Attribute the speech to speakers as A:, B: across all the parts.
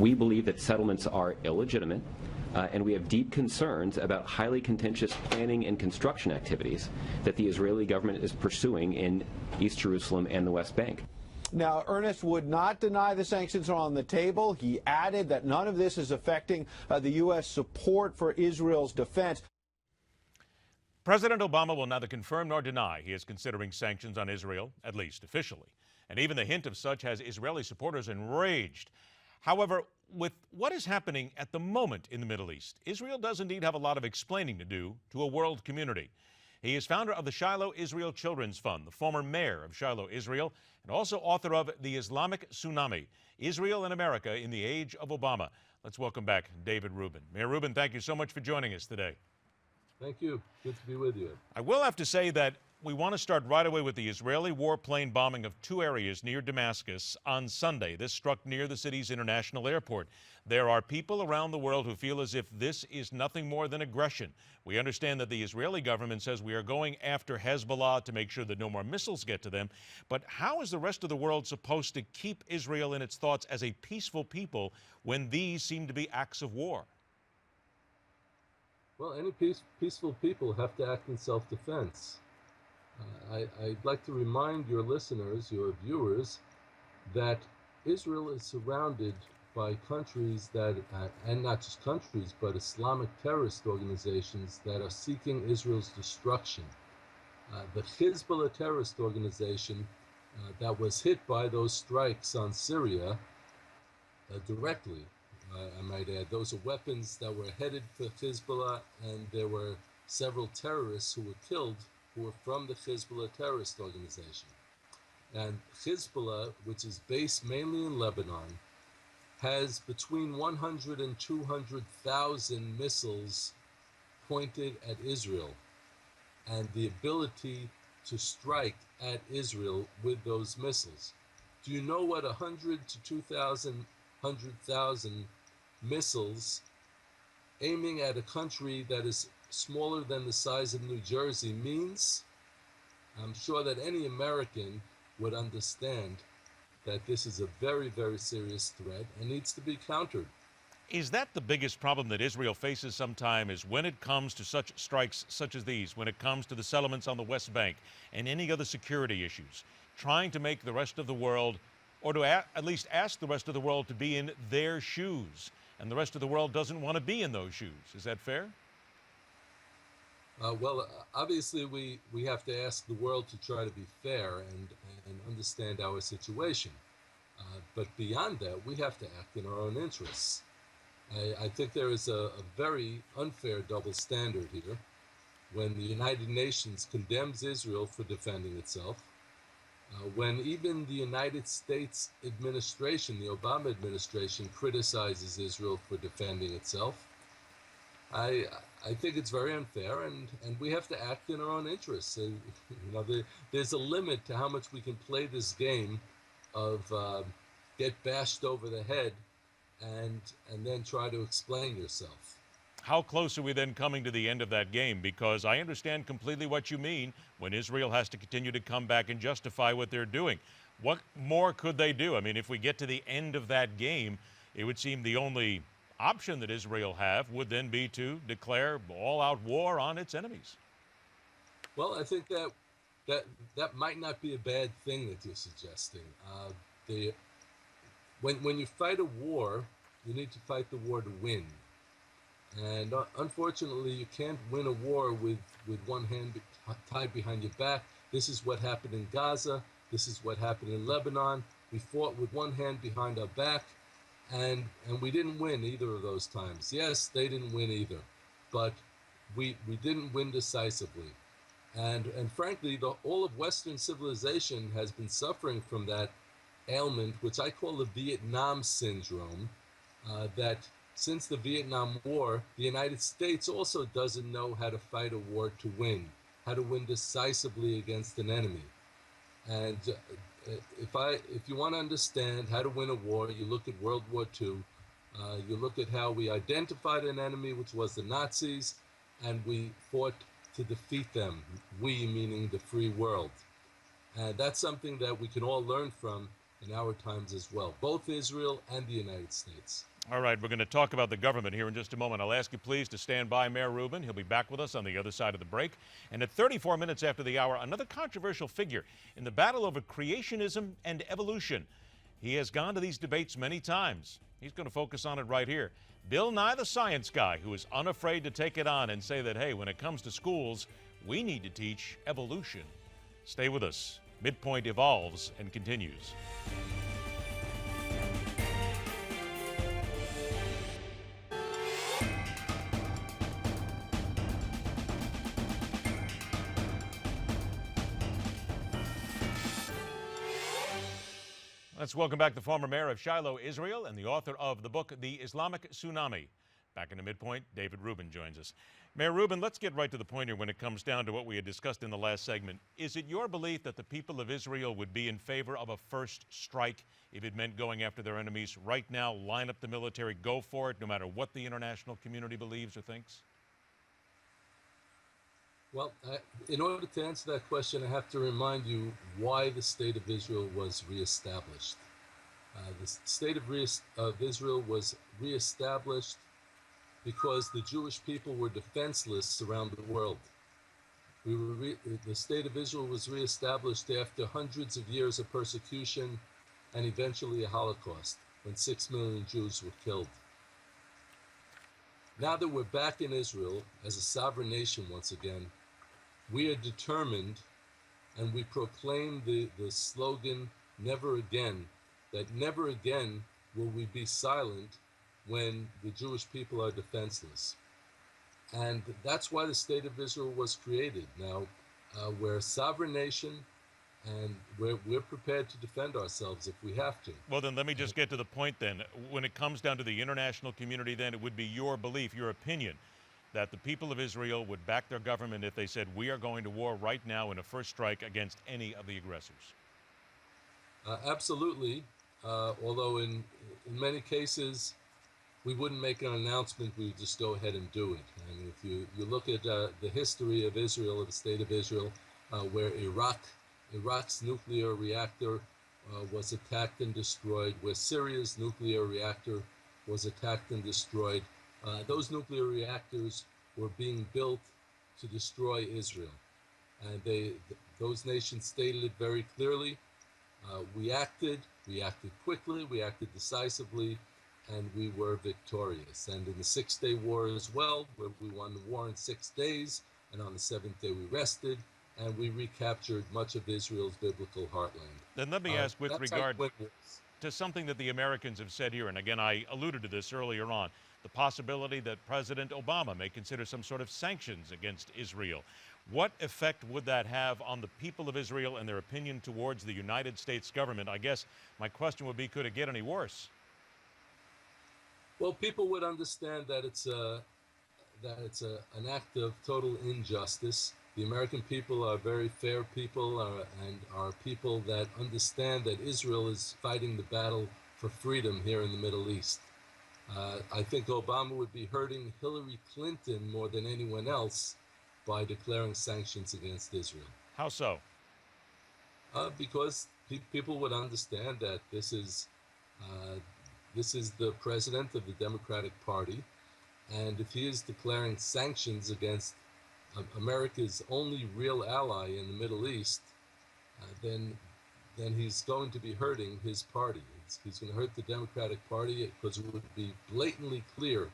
A: We believe that settlements are illegitimate, and we have deep concerns about highly contentious planning and construction activities that the Israeli government is pursuing in East Jerusalem and the West Bank.
B: Now, Ernest would not deny the sanctions are on the table. He added that none of this is affecting the U.S. support for Israel's defense.
C: President Obama will neither confirm nor deny he is considering sanctions on Israel, at least officially. And even the hint of such has Israeli supporters enraged. However, with what is happening at the moment in the Middle East, Israel does indeed have a lot of explaining to do to a world community. He is founder of the Shiloh Israel Children's Fund, the former mayor of Shiloh, Israel, and also author of The Islamic Tsunami, Israel and America in the Age of Obama. Let's welcome back David Rubin. Mayor Rubin, thank you so much for joining us today.
D: Thank you. Good to be with you.
C: I will have to say that we want to start right away with the Israeli warplane bombing of 2 areas near Damascus on Sunday. This struck near the city's international airport. There are people around the world who feel as if this is nothing more than aggression. We understand that the Israeli government says we are going after Hezbollah to make sure that no more missiles get to them. But how is the rest of the world supposed to keep Israel in its thoughts as a peaceful people when these seem to be acts of war?
D: Well, any peaceful people have to act in self-defense. I'd like to remind your listeners, your viewers, that Israel is surrounded by countries that, and not just countries, but Islamic terrorist organizations that are seeking Israel's destruction. The Hezbollah terrorist organization that was hit by those strikes on Syria directly, I might add, those are weapons that were headed for Hezbollah, and there were several terrorists who were killed who were from the Hezbollah terrorist organization. And Hezbollah, which is based mainly in Lebanon, has between 100 and 200,000 missiles pointed at Israel, and the ability to strike at Israel with those missiles. Do you know what 100 to 2,000, 100,000 missiles aiming at a country that is smaller than the size of New Jersey means? I'm sure that any American would understand that this is a very, very serious threat and needs to be countered.
C: Is that the biggest problem that Israel faces sometimes, is when it comes to such strikes such as these, when it comes to the settlements on the West Bank and any other security issues, trying to make the rest of the world, or to at least ask the rest of the world to be in their shoes, and the rest of the world doesn't want to be in those shoes? Is that fair?
D: Well, obviously we have to ask the world to try to be fair and understand our situation. But beyond that, we have to act in our own interests. I think there is a very unfair double standard here when the United Nations condemns Israel for defending itself, when even the United States administration, the Obama administration, criticizes Israel for defending itself. I think it's very unfair, and we have to act in our own interests. There's a limit to how much we can play this game of get bashed over the head and then try to explain yourself.
C: How close are we then coming to the end of that game? Because I understand completely what you mean when Israel has to continue to come back and justify what they're doing. What more could they do? I mean, if we get to the end of that game, it would seem the only option that Israel have would then be to declare all-out war on its enemies.
D: Well, I think that might not be a bad thing that you're suggesting. When you fight a war, you need to fight the war to win. And unfortunately, you can't win a war with one hand tied behind your back. This is what happened in Gaza. This is what happened in Lebanon. We fought with one hand behind our back, and we didn't win either of those times. Yes, they didn't win either, but we didn't win decisively. And frankly, all of Western civilization has been suffering from that ailment, which I call the Vietnam syndrome, that since the Vietnam War, the United States also doesn't know how to fight a war to win, how to win decisively against an enemy. And if you want to understand how to win a war, you look at World War II, you look at how we identified an enemy, which was the Nazis, and we fought to defeat them, we meaning the free world. And that's something that we can all learn from in our times as well, both Israel and the United States.
C: All right, we're going to talk about the government here in just a moment. I'll ask you please to stand by Mayor Rubin. He'll be back with us on the other side of the break. And at 34 minutes after the hour, another controversial figure in the battle over creationism and evolution. He has gone to these debates many times. He's going to focus on it right here. Bill Nye the Science Guy, who is unafraid to take it on and say that, hey, when it comes to schools, we need to teach evolution. Stay with us. MidPoint evolves and continues. Let's welcome back the former mayor of Shiloh, Israel, and the author of the book, The Islamic Tsunami. Back in the MidPoint, David Rubin joins us. Mayor Rubin, let's get right to the point here when it comes down to what we had discussed in the last segment. Is it your belief that the people of Israel would be in favor of a first strike if it meant going after their enemies right now, line up the military, go for it, no matter what the international community believes or thinks?
D: Well, in order to answer that question, I have to remind you why the State of Israel was reestablished. The State of Israel was reestablished because the Jewish people were defenseless around the world. The State of Israel was reestablished after hundreds of years of persecution and eventually a Holocaust, when 6 million Jews were killed. Now that we're back in Israel as a sovereign nation once again, we are determined, and we proclaim the slogan, never again, that never again will we be silent when the Jewish people are defenseless. And that's why the State of Israel was created. Now, we're a sovereign nation, and we're prepared to defend ourselves if we have to.
C: Well, then let me just get to the point then. When it comes down to the international community, then it would be your belief, your opinion, that the people of Israel would back their government if they said, we are going to war right now in a first strike against any of the aggressors.
D: Absolutely. Although in many cases, we wouldn't make an announcement, we would just go ahead and do it. And if you look at the history of Israel, of the State of Israel, where Iraq's nuclear reactor was attacked and destroyed, where Syria's nuclear reactor was attacked and destroyed, those nuclear reactors were being built to destroy Israel. And those nations stated it very clearly. We acted quickly, we acted decisively, and we were victorious. And in the Six-Day War as well, where we won the war in 6 days, and on the seventh day we rested, and we recaptured much of Israel's biblical heartland.
C: Then let me ask, with regard to something that the Americans have said here, and again, I alluded to this earlier on, the possibility that President Obama may consider some sort of sanctions against Israel. What effect would that have on the people of Israel and their opinion towards the United States government? I guess my question would be, could it get any worse?
D: Well, people would understand that it's an act of total injustice. The American people are very fair people and are people that understand that Israel is fighting the battle for freedom here in the Middle East. I think Obama would be hurting Hillary Clinton more than anyone else by declaring sanctions against Israel.
C: How so?
D: Because people would understand that this is the president of the Democratic Party, and if he is declaring sanctions against America's only real ally in the Middle East, then he's going to be hurting his party. He's going to hurt the Democratic Party because it would be blatantly clear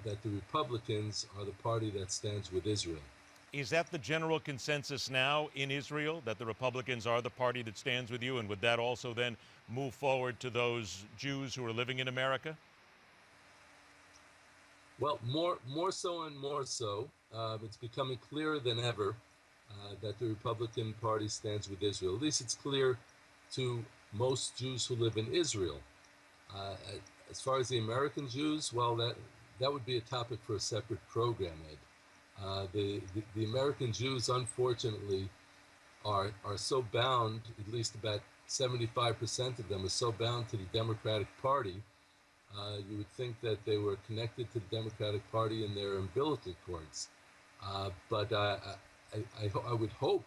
D: that the Republicans are the party that stands with Israel.
C: Is that the general consensus now in Israel, that the Republicans are the party that stands with you? And would that also then move forward to those Jews who are living in America?
D: Well, more so and more so. It's becoming clearer than ever that the Republican Party stands with Israel. At least it's clear to most Jews who live in Israel. As far as the American Jews, well, that would be a topic for a separate program, Ed. The American Jews, unfortunately, are so bound, at least about 75% of them are so bound to the Democratic Party. You would think that they were connected to the Democratic Party in their umbilical cords. But I would hope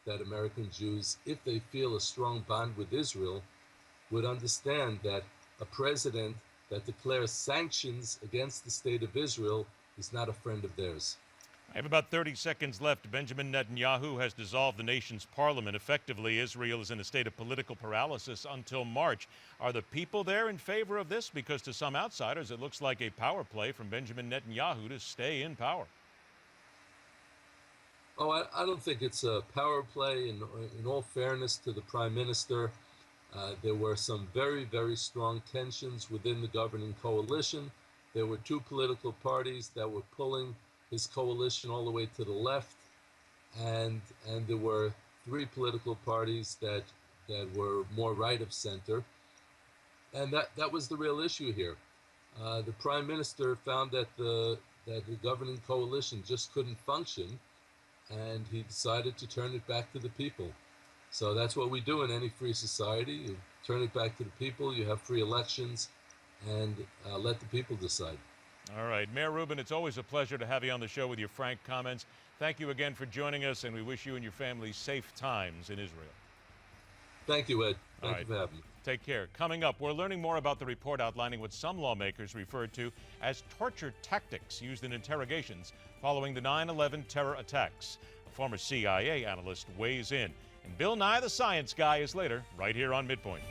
D: that American Jews, if they feel a strong bond with Israel, would understand that a president that declares sanctions against the state of Israel is not a friend of theirs.
C: I have about 30 seconds left. Benjamin Netanyahu has dissolved the nation's parliament. Effectively, Israel is in a state of political paralysis until March. Are the people there in favor of this? Because to some outsiders, it looks like a power play from Benjamin Netanyahu to stay in power.
D: Oh, I don't think it's a power play. In all fairness to the prime minister, there were some very, very strong tensions within the governing coalition. There were two political parties that were pulling his coalition all the way to the left, and there were three political parties that were more right of center, and that was the real issue here. The prime minister found that the governing coalition just couldn't function, and he decided to turn it back to the people. So that's what we do in any free society. You turn it back to the people, you have free elections, and let the people decide.
C: All right. Mayor Rubin, it's always a pleasure to have you on the show with your frank comments. Thank you again for joining us, and we wish you and your family safe times in Israel.
D: Thank you, Ed. Thank you for having me.
C: Take care. Coming up, we're learning more about the report outlining what some lawmakers referred to as torture tactics used in interrogations following the 9/11 terror attacks. A former CIA analyst weighs in. And Bill Nye, the Science Guy, is later, right here on MidPoint.